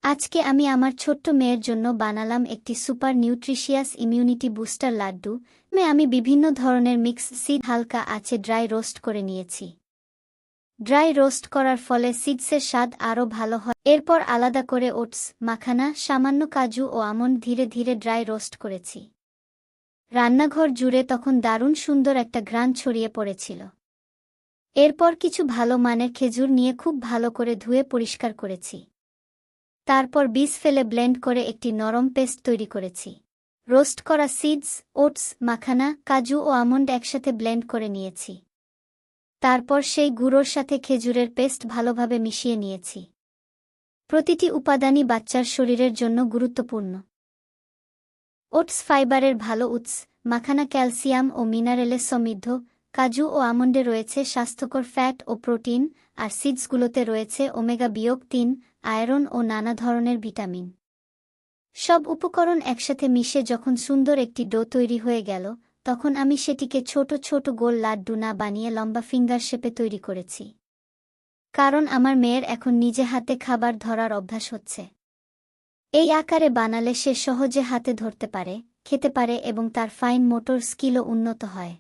আজকে আমি আমার ছোট্ট মেয়ের জন্য বানালাম একটি super nutritious immunity booster laddu. আমি বিভিন্ন ধরনের মিক্স সিড হালকা আছে ড্রাই রোস্ট করে নিয়েছি। ড্রাই রোস্ট করার ফলে সিডসের স্বাদ আরও ভালো হয়। এরপর আলাদা করে ওটস, মাখানা, সামান্য কাজু ও আমন্ড ধীরে ধীরে ড্রাই রোস্ট করেছি। রান্নাঘর জুড়ে তখন দারুণ সুন্দর একটা ঘ্রাণ ছড়িয়ে পড়েছিল। এরপর কিছু ভালো মানের খেজুর নিয়ে খুব ভালো করে ধুয়ে পরিষ্কার করেছি। তারপর বীজ ফেলে ব্লেন্ড করে একটি নরম পেস্ট তৈরি করেছি। রোস্ট করা সিডস, ওটস, মাখানা, কাজু ও আমন্ড একসাথে ব্লেন্ড করে নিয়েছি। তারপর সেই গুঁড়োর সাথে খেজুরের পেস্ট ভালোভাবে মিশিয়ে নিয়েছি। প্রতিটি উপাদানই বাচ্চার শরীরের জন্য গুরুত্বপূর্ণ। ওটস ফাইবারের ভালো উৎস, মাখানা ক্যালসিয়াম ও মিনারেলে সমৃদ্ধ, কাজু ও আমন্ডে রয়েছে স্বাস্থ্যকর ফ্যাট ও প্রোটিন, আর সিডসগুলোতে রয়েছে ওমেগা-3 আয়রন ও নানা ধরনের ভিটামিন। সব উপকরণ একসাথে মিশে যখন সুন্দর একটি ডো তৈরি হয়ে গেল, তখন আমি সেটিকে ছোট ছোট গোল লাড্ডু না বানিয়ে লম্বা ফিঙ্গার শেপে তৈরি করেছি। কারণ আমার মেয়ের এখন নিজে হাতে খাবার ধরার অভ্যাস হচ্ছে। এই আকারে বানালে সে সহজে হাতে ধরতে পারে, খেতে পারে এবং তার ফাইন মোটর স্কিলও উন্নত হয়।